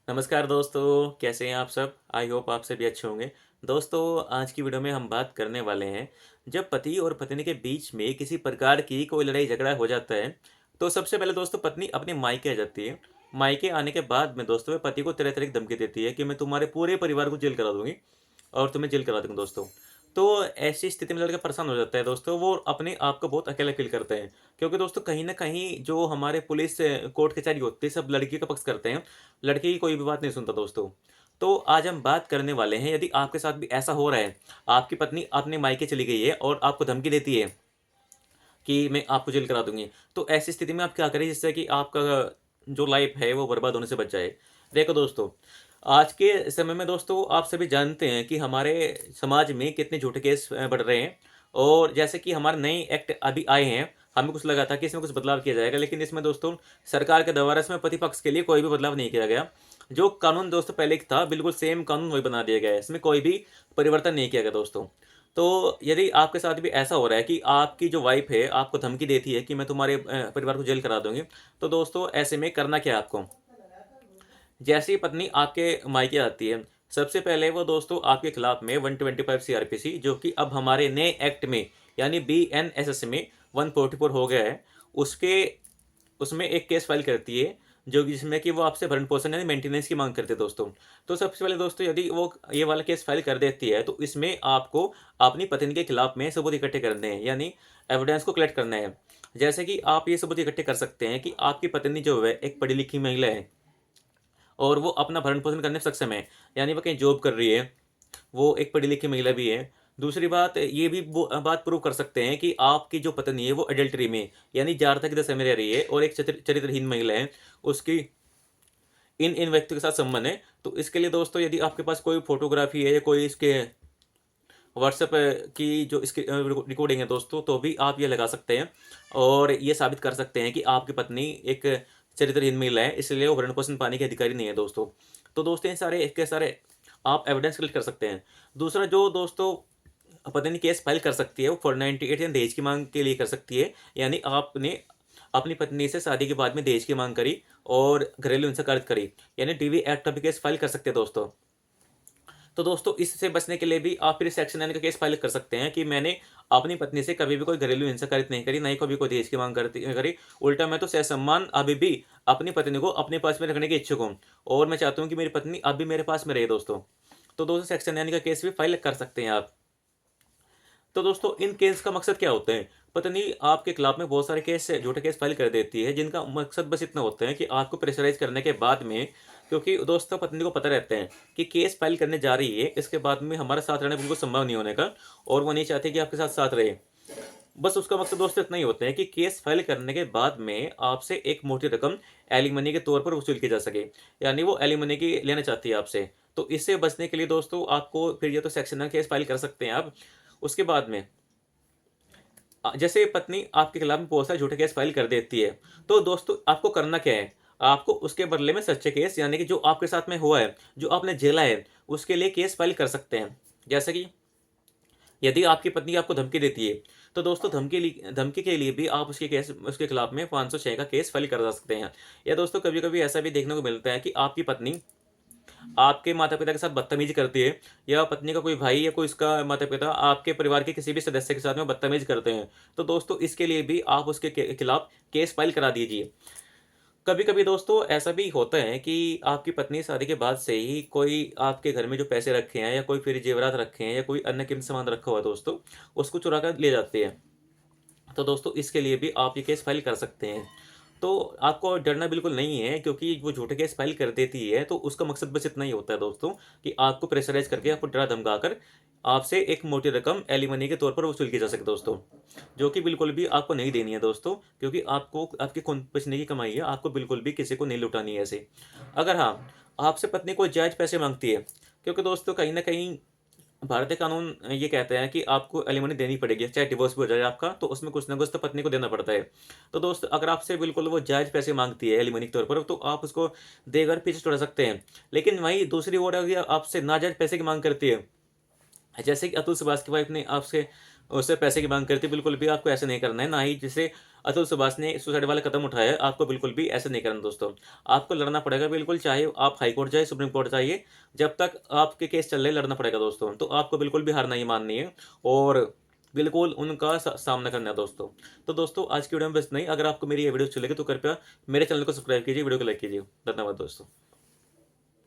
नमस्कार दोस्तों, कैसे हैं आप सब? आई होप आप सभी अच्छे होंगे। दोस्तों, आज की वीडियो में हम बात करने वाले हैं, जब पति और पत्नी के बीच में किसी प्रकार की कोई लड़ाई-झगड़ा हो जाता है, तो सबसे पहले दोस्तों पत्नी अपने मायके आ जाती है। मायके आने के बाद में दोस्तों, वो पति को तरह-तरह की धमकी देती है कि मैं तुम्हारे पूरे परिवार को जेल करा दूँगी और तुम्हें जेल करा दूँगी दोस्तों। तो ऐसी स्थिति में लड़का परेशान हो जाता है दोस्तों, वो अपने आप को बहुत अकेला फ़ील करते हैं। क्योंकि दोस्तों कहीं न कहीं जो हमारे पुलिस कोर्ट कचहरी होती है, सब लड़की का पक्ष करते हैं। लड़के की कोई भी बात नहीं सुनता दोस्तों। तो आज हम बात करने वाले हैं, यदि आपके साथ भी ऐसा हो रहा है, आपकी पत्नी अपने मायके चली गई है और आपको धमकी देती है कि मैं आपको जेल करा दूँगी। तो ऐसी स्थिति में आप क्या करें जिससे कि आपका जो लाइफ़ है वो बर्बाद होने से बच जाए? देखो दोस्तों, आज के समय में दोस्तों आप सभी जानते हैं कि हमारे समाज में कितने झूठे केस बढ़ रहे हैं और जैसे कि हमारे नए एक्ट अभी आए हैं, हमें कुछ लगा था कि इसमें कुछ बदलाव किया जाएगा, लेकिन इसमें दोस्तों सरकार के द्वारा इसमें प्रतिपक्ष के लिए कोई भी बदलाव नहीं किया गया। जो कानून दोस्तों पहले था, बिल्कुल सेम कानून वही बना दिया गया है, इसमें कोई भी परिवर्तन नहीं किया गया दोस्तों। तो यदि आपके साथ भी ऐसा हो रहा है कि आपकी जो वाइफ़ है, आपको धमकी देती है कि मैं तुम्हारे परिवार को जेल करा दूँगी, तो दोस्तों ऐसे में करना क्या है आपको? जैसे ही पत्नी आपके मायके आती है, सबसे पहले वो दोस्तों आपके खिलाफ में 125 सीआरपीसी जो कि अब हमारे नए एक्ट में यानी बीएनएसएस में 144 हो गया है, उसके उसमें एक केस फाइल करती है, जो कि जिसमें कि वो आपसे भरण-पोषण यानी मेंटेनेंस की माँग करते हैं दोस्तों। तो सबसे पहले दोस्तों यदि वो ये वाला केस फाइल कर देती है, तो इसमें आपको अपनी पत्नी के खिलाफ में सबूत इकट्ठे करने हैं, यानी एविडेंस को कलेक्ट करना है। जैसे कि आप ये सबूत इकट्ठे कर सकते हैं कि आपकी पत्नी जो है एक पढ़ी-लिखी महिला है और वो अपना भरण-पोषण करने में सक्षम है, यानी वो कहीं जॉब कर रही है, वो एक पढ़ी-लिखी महिला भी है। दूसरी बात ये भी वो बात प्रूव कर सकते हैं कि आपकी जो पत्नी है वो एडल्टरी में यानी जारता की दशा में रह रही है और एक चरित्रहीन महिला है, उसकी इन व्यक्तियों के साथ संबंध है। तो इसके लिए दोस्तों यदि आपके पास कोई फ़ोटोग्राफ़ी है या कोई इसके व्हाट्सएप की जो इसकी रिकॉर्डिंग है दोस्तों, तो भी आप ये लगा सकते हैं और ये साबित कर सकते हैं कि आपकी पत्नी एक चरित्रहीन महिला है, इसलिए वो भरण-पोषण पाने की अधिकारी नहीं है दोस्तों। तो दोस्तों ये सारे के सारे आप एविडेंस कलेक्ट कर सकते हैं। दूसरा जो दोस्तों पत्नी केस फाइल कर सकती है, वो 498 या दहेज की माँग के लिए कर सकती है। यानी आपने अपनी पत्नी से शादी के बाद में दहेज की माँग करी और घरेलू हिंसा कारित करी, यानी डीवी एक्ट का भी केस फाइल कर सकते हैं दोस्तों। तो दोस्तों इससे बचने के लिए भी आप फिर सेक्शन 9 का केस फाइल कर सकते हैं कि मैंने अपनी पत्नी से कभी भी कोई घरेलू हिंसा कारित नहीं करी, ना ही कभी कोई दहेज की माँग करी। उल्टा मैं तो सहसम्मान अभी भी अपनी पत्नी को अपने पास में रखने के इच्छुक हूँ और मैं चाहता हूँ कि मेरी पत्नी अब भी मेरे पास में रहे दोस्तों। तो दोस्तों सेक्शन 9 का केस भी फाइल कर सकते हैं आप। तो दोस्तों इन केस का मकसद क्या होता है? पत्नी आपके खिलाफ में बहुत सारे केस झूठे केस फाइल कर देती है, जिनका मकसद बस इतना होता है कि आपको प्रेशराइज़ करने के बाद में, क्योंकि दोस्तों पत्नी को पता रहता है कि केस फाइल करने जा रही है, इसके बाद में हमारा साथ रहना बिल्कुल संभव नहीं होने का और वो नहीं चाहती कि आपके साथ साथ रहे। बस उसका मकसद दोस्तों इतना ही होता है कि केस फाइल करने के बाद में आपसे एक मोटी रकम एलिमनी के तौर पर वसूल की जा सके। यानी वो एलिमनी की लेना चाहती है आपसे। तो इससे बचने के लिए दोस्तों आपको फिर या तो सेक्शन 9 केस फाइल कर सकते हैं आप। उसके बाद में जैसे पत्नी आपके खिलाफ में बहुत सारे झूठे केस फाइल कर देती है, तो दोस्तों आपको करना क्या है? आपको उसके बदले में सच्चे केस यानी कि जो आपके साथ में हुआ है, जो आपने झेला है, उसके लिए केस फाइल कर सकते हैं। जैसे कि यदि आपकी पत्नी आपको धमकी देती है, तो दोस्तों धमकी के लिए भी आप उसके खिलाफ में 506 का केस फाइल कर सकते हैं। या दोस्तों कभी-कभी ऐसा भी देखने को मिलता है कि आपकी पत्नी आपके माता-पिता के साथ बदतमीज़ी करती है या पत्नी का कोई भाई या कोई इसका माता-पिता आपके परिवार के किसी भी सदस्य के साथ में बदतमीज़ी करते हैं। तो दोस्तों इसके लिए भी आप उसके खिलाफ केस फाइल करा दीजिए। कभी-कभी दोस्तों ऐसा भी होता है कि आपकी पत्नी शादी के बाद से ही कोई आपके घर में जो पैसे रखे हैं या कोई फिर जेवरात रखे हैं या कोई अन्य कीमती सामान रखा हुआ है दोस्तों, उसको चुरा कर ले जाते हैं। तो दोस्तों इसके लिए भी आप ये केस फाइल कर सकते हैं। तो आपको डरना बिल्कुल नहीं है क्योंकि वो झूठे केस फाइल कर देती है तो उसका मकसद बस इतना ही होता है दोस्तों कि आपको प्रेशराइज़ करके आपको डरा-धमका कर आपसे एक मोटी रकम एलिमनी के तौर पर वसूल की जा सके दोस्तों। जो कि बिल्कुल भी आपको नहीं देनी है दोस्तों क्योंकि आपको आपके खून पसीने की कमाई है, आपको बिल्कुल भी किसी को नहीं लुटानी है ऐसे। अगर हाँ, आपसे पत्नी कोई जायज़ पैसे माँगती है क्योंकि दोस्तों कहीं न कहीं भारतीय कानून ये कहता है कि आपको एलिमनी देनी पड़ेगी, चाहे डिवोर्स भी हो जाए आपका, तो उसमें कुछ ना कुछ तो पत्नी को देना पड़ता है। तो दोस्त अगर आपसे बिल्कुल वो जायज़ पैसे माँगती है एलिमनी के तौर पर, तो आप उसको देकर पीछे छुड़ा सकते हैं। लेकिन वहीं दूसरी ओर अगर आपसे नाजायज़ पैसे की माँग करती है, जैसे कि अतुल सुभाष की वाइफ़ ने आपसे उससे पैसे की माँग करती है, बिल्कुल भी आपको ऐसा नहीं करना है। ना ही जैसे अतुल सुभाष ने सुसाइड वाला कदम उठाया है, आपको बिल्कुल भी ऐसा नहीं करना दोस्तों। आपको लड़ना पड़ेगा बिल्कुल, चाहे आप हाई कोर्ट जाइए, सुप्रीम कोर्ट जाइए, जब तक आपके केस चल रहे हैं लड़ना पड़ेगा दोस्तों। तो आपको बिल्कुल भी हार नहीं माननी है और बिल्कुल उनका सामना करना है दोस्तों। तो दोस्तों आज की वीडियो में बस नहीं, अगर आपको मेरी ये वीडियो अच्छी लगी तो कृपया मेरे चैनल को सब्सक्राइब कीजिए, वीडियो को लाइक कीजिए। धन्यवाद दोस्तों।